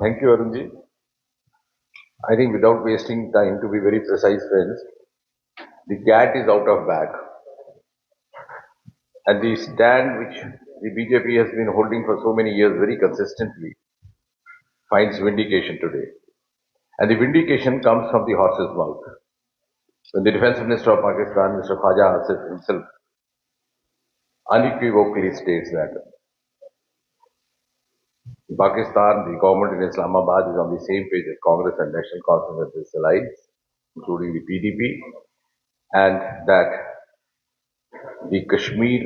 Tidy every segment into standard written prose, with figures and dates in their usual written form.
Thank you, Arunji. I think without wasting time, to be very precise, friends, the cat is out of bag, and the stand which the BJP has been holding for so many years very consistently finds vindication today. And the vindication comes from the horse's mouth. When the Defense Minister of Pakistan, Mr. Khwaja Asif himself, unequivocally states that in Pakistan, the government in Islamabad is on the same page as Congress and National Conference of its allies, including the PDP, and that the Kashmir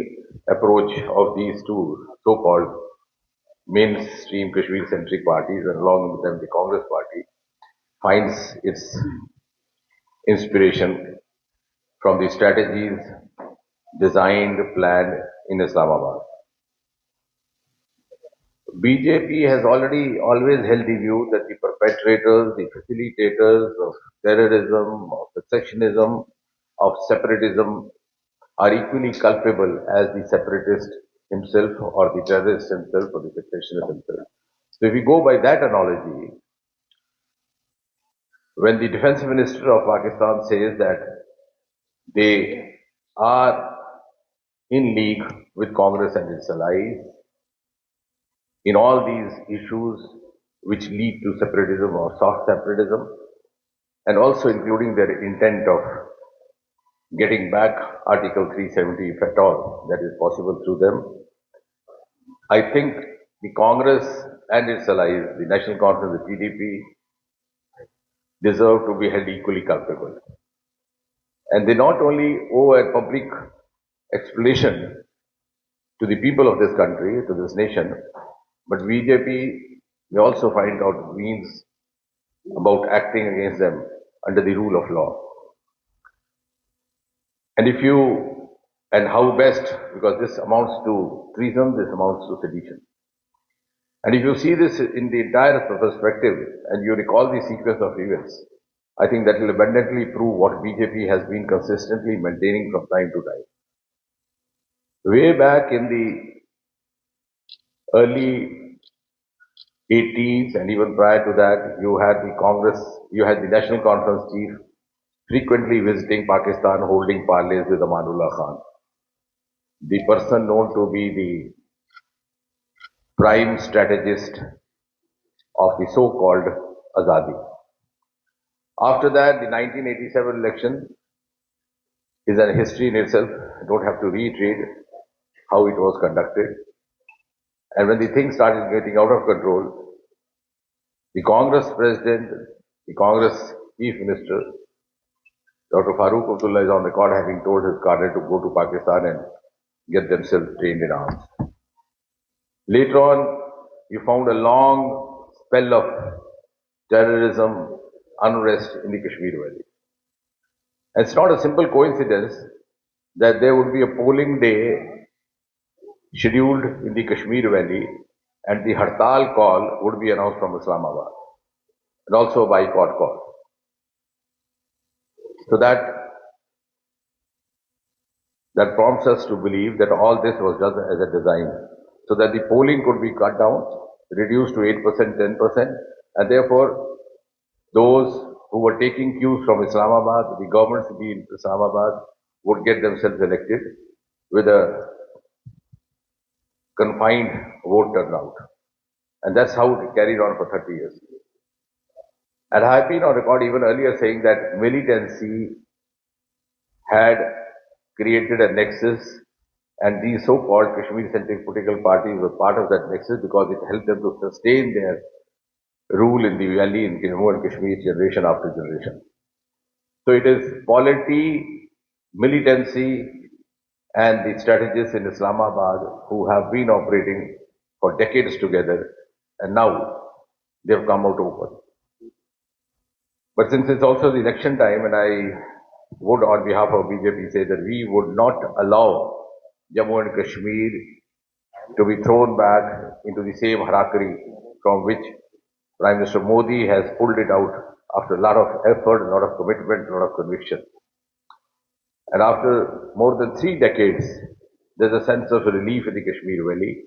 approach of these two so-called mainstream Kashmir-centric parties, and along with them the Congress party, finds its inspiration from the strategies designed, planned in Islamabad. BJP has always held the view that the perpetrators, the facilitators of terrorism, of secessionism, of separatism are equally culpable as the separatist himself or the terrorist himself or the secessionist himself. So if we go by that analogy, when the defense minister of Pakistan says that they are in league with Congress and its allies in all these issues which lead to separatism or soft separatism, and also including their intent of getting back Article 370 if at all that is possible through them, I think the Congress and its allies, the National Conference, the PDP, deserve to be held equally culpable. And they not only owe a public explanation to the people of this country, to this nation, but BJP may also find out means about acting against them under the rule of law. And and how best, because this amounts to treason, this amounts to sedition. And if you see this in the entire perspective and you recall the sequence of events, I think that will abundantly prove what BJP has been consistently maintaining from time to time. Way back in the early 80s and even prior to that, you had the National Conference chief frequently visiting Pakistan, holding parleys with Amanullah Khan, the person known to be the prime strategist of the so-called Azadi. After that, the 1987 election is a history in itself. I don't have to reiterate how it was conducted. And when the thing started getting out of control, the Congress president, the Congress chief minister, Dr. Farooq Abdullah is on record having told his cadre to go to Pakistan and get themselves trained in arms. Later on, you found a long spell of terrorism, unrest in the Kashmir Valley. And it's not a simple coincidence that there would be a polling day scheduled in the Kashmir Valley and the Hartal call would be announced from Islamabad and also a boycott call. So that prompts us to believe that all this was just as a design so that the polling could be cut down, reduced to 8%, 10%, and therefore those who were taking cues from Islamabad, the government city in Islamabad, would get themselves elected with a confined vote turnout. And that's how it carried on for 30 years. And I have been on record even earlier saying that militancy had created a nexus, and these so-called Kashmir-centric political parties were part of that nexus because it helped them to sustain their rule in the valley in Jammu and Kashmir generation after generation. So it is polity, militancy, and the strategists in Islamabad who have been operating for decades together, and now they have come out open. But since it's also the election time, and I would on behalf of BJP say that we would not allow Jammu and Kashmir to be thrown back into the same harakiri from which Prime Minister Modi has pulled it out after a lot of effort, a lot of commitment, a lot of conviction. And after more than 3 decades, there's a sense of relief in the Kashmir Valley.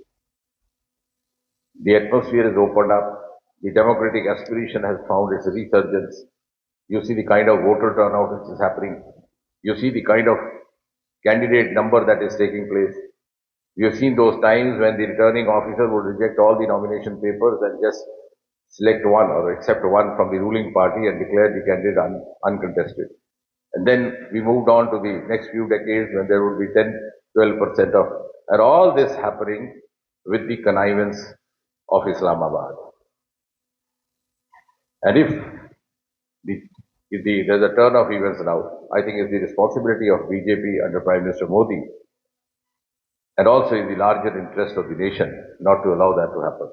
The atmosphere is opened up. The democratic aspiration has found its resurgence. You see the kind of voter turnout which is happening. You see the kind of candidate number that is taking place. We have seen those times when the returning officer would reject all the nomination papers and just select one or accept one from the ruling party and declare the candidate uncontested. And then we moved on to the next few decades when there would be 10, 12% of, and all this happening with the connivance of Islamabad. And if there's a turn of events now, I think it's the responsibility of BJP under Prime Minister Modi and also in the larger interest of the nation not to allow that to happen.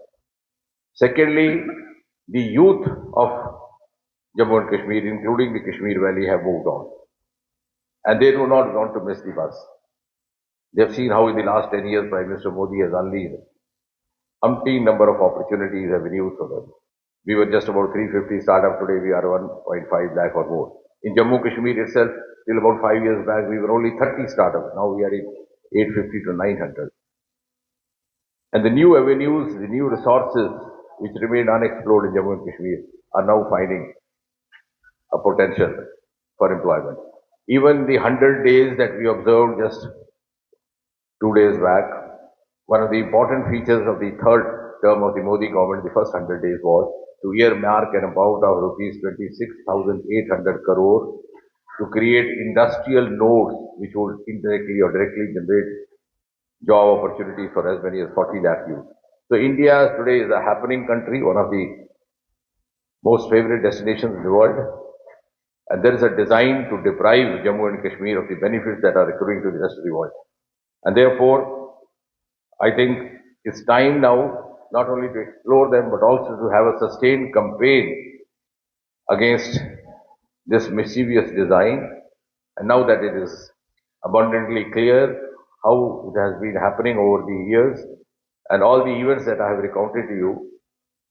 Secondly, the youth of Jammu and Kashmir, including the Kashmir Valley, have moved on. And they do not want to miss the bus. They have seen how in the last 10 years Prime Minister Modi has unleashed umpteen number of opportunities avenues for them. We were just about 350 startup, today we are 1.5 lakh or more. In Jammu Kashmir itself, till about 5 years back, we were only 30 startups. Now we are in 850 to 900. And the new avenues, the new resources which remained unexplored in Jammu and Kashmir are now finding a potential for employment. Even the 100 days that we observed just 2 days back, one of the important features of the third term of the Modi government, the first 100 days, was to earmark an amount of rupees 26,800 crore to create industrial nodes which would indirectly or directly generate job opportunities for as many as 40 lakh youth. So India today is a happening country, one of the most favorite destinations in the world. And there is a design to deprive Jammu and Kashmir of the benefits that are accruing to the rest of the world. And therefore, I think it's time now not only to explore them, but also to have a sustained campaign against this mischievous design. And now that it is abundantly clear how it has been happening over the years and all the events that I have recounted to you,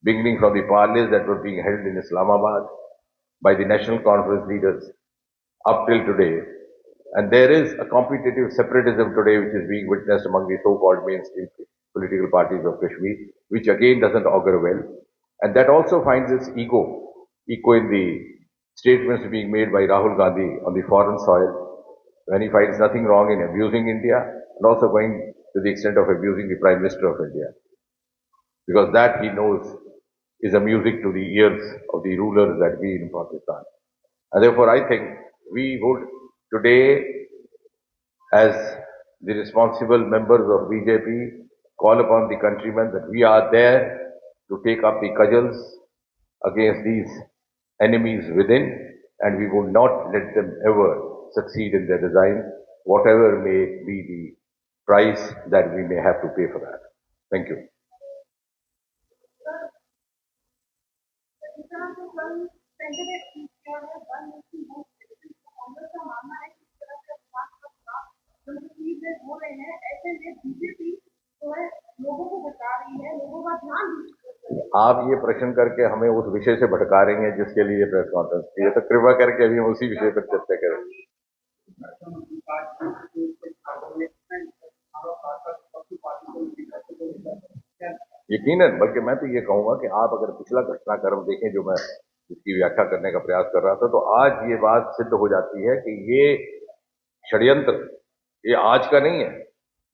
beginning from the parleys that were being held in Islamabad by the National Conference leaders up till today. And there is a competitive separatism today which is being witnessed among the so-called mainstream political parties of Kashmir, which again doesn't augur well. And that also finds its echo in the statements being made by Rahul Gandhi on the foreign soil, when he finds nothing wrong in abusing India and also going to the extent of abusing the Prime Minister of India. Because that he knows is a music to the ears of the rulers that be in Pakistan. And therefore I think we would today, as the responsible members of BJP, call upon the countrymen that we are there to take up the cudgels against these enemies within, and we will not let them ever succeed in their design, whatever may be the price that we may have to pay for that. Thank you. आप ये प्रश्न करके हमें उस विषय से भटका रही हैं जिसके लिए प्रेस कॉन्फ्रेंस की है, तो कृपा करके अभी हम उसी विषय पर चर्चा करें। यकीनन, बल्कि मैं तो ये कहूंगा कि आप अगर पिछला घटनाक्रम देखें जो मैं इसकी व्याख्या करने का प्रयास कर रहा था, तो आज ये बात सिद्ध हो जाती है कि ये षड्यंत्र ये आज का नहीं है,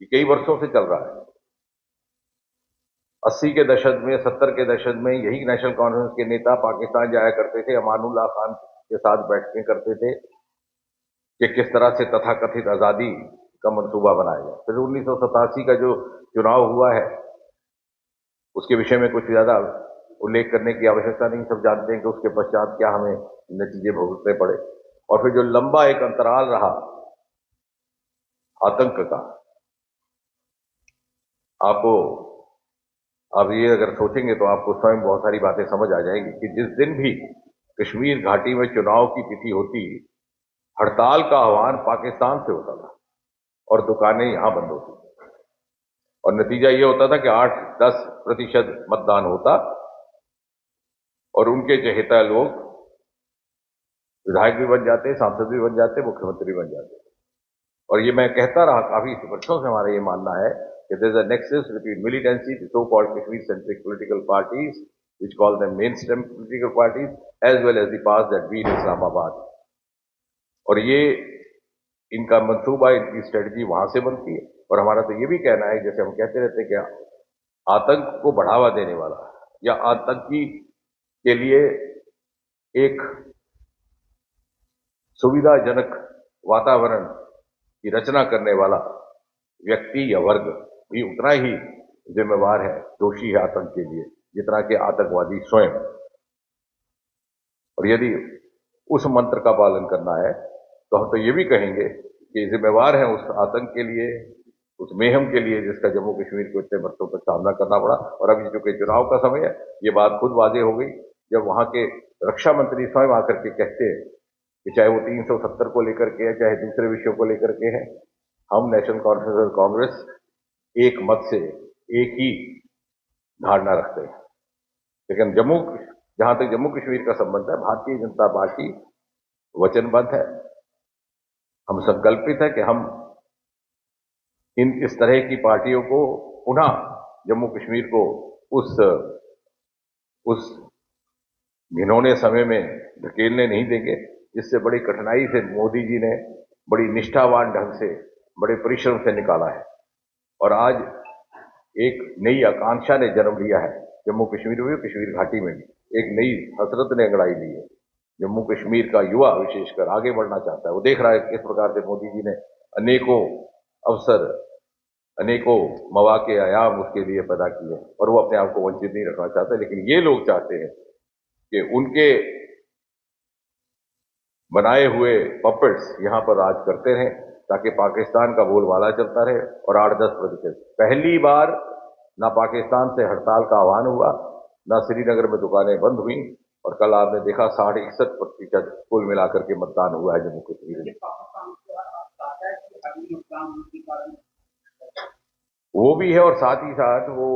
ये कई वर्षों से चल रहा है। 80 के दशक में, 70 के दशक में यही नेशनल कॉन्फ्रेंस के नेता पाकिस्तान जाया करते थे, अमानुल्लाह खान के साथ बैठकें करते थे कि किस तरह से तथाकथित आजादी का मंसूबा बनाया जाए। फिर 1987 का जो चुनाव हुआ है उसके विषय में कुछ ज्यादा उल्लेख करने की आवश्यकता नहीं, सब जानते हैं कि उसके पश्चात क्या हमें नतीजे भुगतने पड़े। और फिर जो लंबा एक अंतराल रहा आतंक का, आप ये अगर सोचेंगे तो आपको स्वयं बहुत सारी बातें समझ आ जाएंगी कि जिस दिन भी कश्मीर घाटी में चुनाव की तिथि होती, हड़ताल का आह्वान पाकिस्तान से होता था और दुकानें यहां बंद होती, और नतीजा ये होता था कि 8-10% मतदान होता और उनके चहेता लोग विधायक भी बन जाते, सांसद भी बन जाते, मुख्यमंत्री बन जाते। और ये मैं कहता रहा, काफी वर्षों से हमारा ये मानना है कि there is a nexus between militancy, the so-called Kashmir-centric political parties, which call them mainstream political parties, as well as the past that be in Islamabad. और ये इनका मंसूबा, इनकी स्ट्रेटजी वहां से बनती है। और हमारा तो ये भी कहना है, जैसे हम कहते रहते हैं कि आतंक को बढ़ावा देने वाला या आतंकी के लिए एक सुविधाजनक वातावरण की रचना करने वाला व्यक्ति या वर्ग भी उतना ही जिम्मेवार है, दोषी है आतंक के लिए, जितना कि आतंकवादी स्वयं। और यदि उस मंत्र का पालन करना है तो हम तो ये भी कहेंगे कि जिम्मेवार है उस आतंक के लिए, उस मेहम के लिए जिसका जम्मू कश्मीर को इतने वर्षों तक सामना करना पड़ा। और अभी चूंकि चुनाव का समय है, ये बात खुद वाजे हो गई जब वहां के रक्षा मंत्री स्वयं आकर के कहते हैं कि चाहे वो 370 को लेकर के है, चाहे दूसरे विषयों को लेकर के है, हम नेशनल कॉन्फ्रेंस और कांग्रेस एक मत से एक ही धारणा रखते हैं। लेकिन जहां तक जम्मू कश्मीर का संबंध है, भारतीय जनता पार्टी वचनबद्ध है, हम संकल्पित है कि हम इस तरह की पार्टियों को पुनः जम्मू कश्मीर को उस घिनौने समय में धकेलने नहीं देंगे, जिससे बड़ी कठिनाई से मोदी जी ने बड़ी निष्ठावान ढंग से, बड़े परिश्रम से निकाला है। और आज एक नई आकांक्षा ने जन्म लिया है जम्मू कश्मीर में, कश्मीर घाटी में भी एक नई हसरत ने अंगड़ाई ली है। जम्मू कश्मीर का युवा विशेषकर आगे बढ़ना चाहता है। वो देख रहा है किस प्रकार से मोदी जी ने अनेकों अवसर, अनेकों मौके, आयाम उसके लिए पैदा किए, और वो अपने आप को वंचित नहीं रखना चाहता। लेकिन ये लोग चाहते हैं कि उनके बनाए हुए पपेट्स यहां पर राज करते रहें, ताकि पाकिस्तान का बोलबाला चलता रहे। और 8-10% पहली बार ना पाकिस्तान से हड़ताल का आह्वान हुआ, ना श्रीनगर में दुकानें बंद हुई, और कल आपने देखा 61% कुल मिलाकर के मतदान हुआ है जम्मू कश्मीर में। वो भी है, और साथ ही साथ वो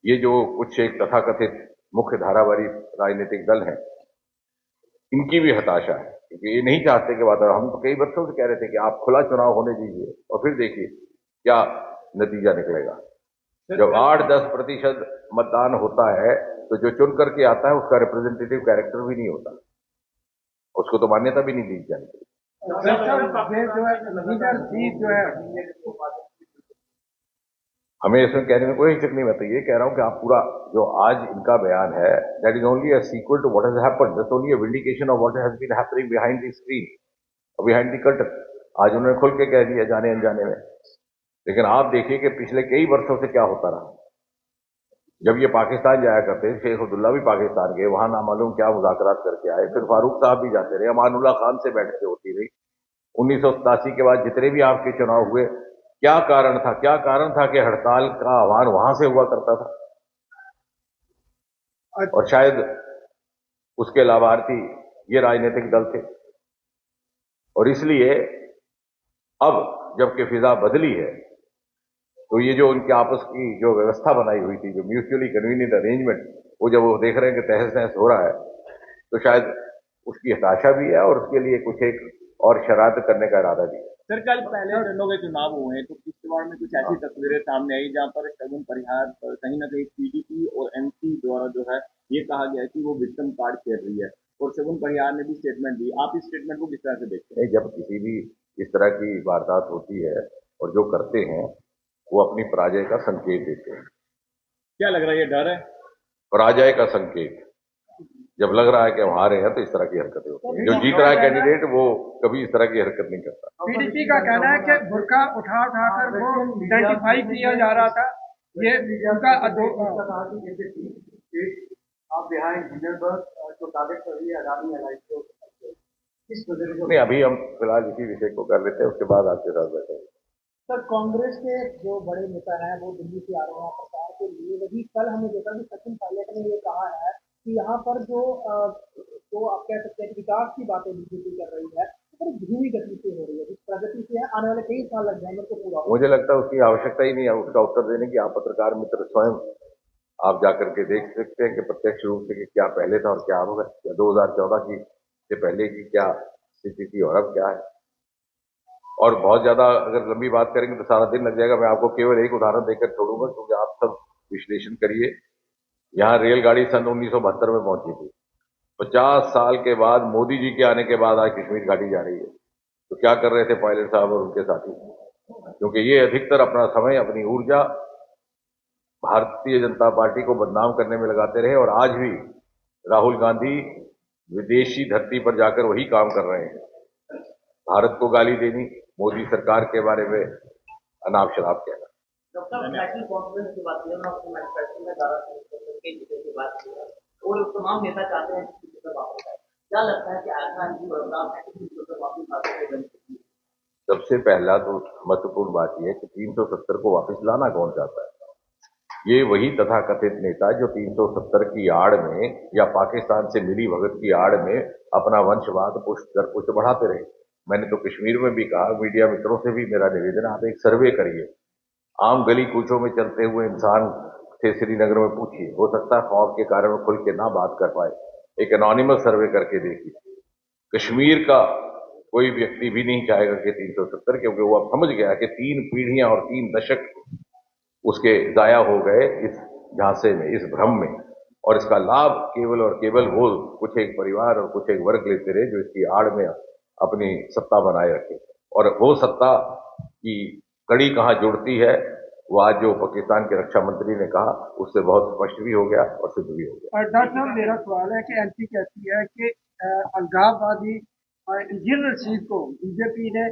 ये जो कुछ एक तथाकथित मुख्य धारा वाली राजनीतिक दल है, इनकी भी हताशा है, क्योंकि ये नहीं चाहते कि वातावरण, हम तो कई वर्षों से कह रहे थे कि आप खुला चुनाव होने दीजिए और फिर देखिए क्या नतीजा निकलेगा। जब 8-10% मतदान होता है तो जो चुन करके आता है उसका रिप्रेजेंटेटिव कैरेक्टर भी नहीं होता, उसको तो मान्यता भी नहीं दी जाती। हमें इसमें कहने में कोई हिचक नहीं, मैं तो ये कह रहा हूं कि आप पूरा जो आज इनका बयान है, that is only a sequel to what has happened, that's only a vindication of what has been happening behind the screen, behind the curtain. आज उन्होंने खुल के कह दिया जाने अनजाने में, लेकिन आप देखिए कि पिछले कई वर्षों से क्या होता रहा। जब ये पाकिस्तान जाया करते, शेख अब्दुल्ला भी पाकिस्तान गए, वहां ना मालूम क्या मुज़ाकरात करके आए, फिर फारूक साहब भी जाते रहे, अमानुल्लाह खान से बैठकें होती रही। 1987 के बाद जितने भी आपके चुनाव हुए, क्या कारण था? क्या कारण था कि हड़ताल का आह्वान वहां से हुआ करता था, और शायद उसके लाभार्थी ये राजनीतिक दल थे। और इसलिए अब जबकि फिजा बदली है, तो ये जो उनके आपस की जो व्यवस्था बनाई हुई थी, जो म्यूचुअली कन्वीनियंट अरेंजमेंट, वो जब वो देख रहे हैं कि तहस नहस हो रहा है, तो शायद उसकी हताशा भी है और उसके लिए कुछ एक और शरारत करने का इरादा भी है। सर, कल पहले चरणों के चुनाव हुए हैं, तो किश्तवाड़ में कुछ ऐसी तस्वीरें सामने आई जहां पर शगुन परिहार कहीं ना कहीं पीडीपी और एमसी द्वारा जो है ये कहा गया कि वो विक्टिम कार्ड खेल रही है, और शगुन परिहार ने भी स्टेटमेंट दी। आप इस स्टेटमेंट को किस तरह से देखते हैं? जब किसी भी इस तरह की वारदात होती है और जो करते हैं वो अपनी पराजय का संकेत देते हैं। क्या लग रहा है, ये डर है? पराजय का संकेत। जब लग रहा है कि हम हारे हैं तो इस तरह की हरकतें होती हैं। जो जीत रहा है कैंडिडेट, वो कभी इस तरह की हरकत नहीं करता। पीडीपी का कहना है कि बुर्का उठाकर वो आइडेंटिफाई किया जा रहा था, ये उनका नहीं, अभी हम फिलहाल इसी विषय को कर लेते हैं, उसके बाद आपके साथ बैठेंगे। सर, कांग्रेस के जो बड़े नेता हैं वो दिल्ली से आ रहे हैं प्रचार के लिए। वही कल हमने देखा कि सचिन पायलट ने ये कहा है कि यहाँ पर जो आप कह सकते हैं विकास की बातें बीजेपी कर रही है, तो धीमी गति से हो रही है, जिस प्रगति से है आने वाले कई साल लग जाएंगे तो पूरा। मुझे लगता है उसकी आवश्यकता ही नहीं है उसका उत्तर देने की। आप पत्रकार मित्र स्वयं आप जाकर के देख सकते हैं कि प्रत्यक्ष रूप से कि क्या पहले था और क्या अब है, या 2014 की से पहले की क्या स्थिति थी और अब क्या है। और बहुत ज्यादा अगर लंबी बात करेंगे तो सारा दिन लग जाएगा। मैं आपको केवल एक उदाहरण देकर छोड़ूंगा, क्योंकि आप सब विश्लेषण करिए यहाँ रेलगाड़ी सन 1972 में पहुंची थी। 50 साल के बाद मोदी जी के आने के बाद आज कश्मीर घाटी जा रही है। तो क्या कर रहे थे पायलट साहब और उनके साथी? क्योंकि ये अधिकतर अपना समय, अपनी ऊर्जा भारतीय जनता पार्टी को बदनाम करने में लगाते रहे, और आज भी राहुल गांधी विदेशी धरती पर जाकर वही काम कर रहे हैं। भारत को गाली देनी, मोदी सरकार के बारे में अनाप शनाप कहना। डॉक्टर नेशनल कॉन्फ्रेंस की बात की है, आपको मैनिफेस्टो में दारा कई जिले की बात की है और तमाम नेता चाहते हैं कि सीटों पर वापस आए। क्या लगता है कि आजकल जी प्रोग्राम है कि सीटों पर वापस आते हैं? सबसे पहला तो महत्वपूर्ण बात यह है कि 370 को वापस लाना कौन चाहता है? ये वही तथाकथित नेता जो 370 की आड़ में या पाकिस्तान से मिली भगत की आड़ में अपना वंशवाद पुष्ट कर पुष्ट बढ़ाते रहे। मैंने तो कश्मीर में भी कहा, मीडिया मित्रों से भी मेरा निवेदन, आप एक सर्वे करिए, आम गली कूचों में चलते हुए इंसान से श्रीनगर में पूछिए, हो सकता है खौफ के कारण खुल के ना बात कर पाए, एक एनोनिमस सर्वे करके देखिए। कश्मीर का कोई व्यक्ति भी नहीं चाहेगा कि 370, क्योंकि वो अब समझ गया कि 3 पीढ़ियां और 3 दशक उसके जाया हो गए इस झांसे में, इस भ्रम में, और इसका लाभ केवल और केवल वो कुछ एक परिवार और कुछ एक वर्ग लेते रहे जो इसकी आड़ में अपनी सत्ता बनाए रखे। और वो सत्ता की कड़ी कहाँ जुड़ती है, वो आज जो पाकिस्तान के रक्षा मंत्री ने कहा उससे बहुत स्पष्ट भी हो गया और सिद्ध भी हो गया। डॉक्टर साहब, मेरा सवाल है कि एनपी कहती है कि अलगाववादी इंजीनियर रशीद को बीजेपी ने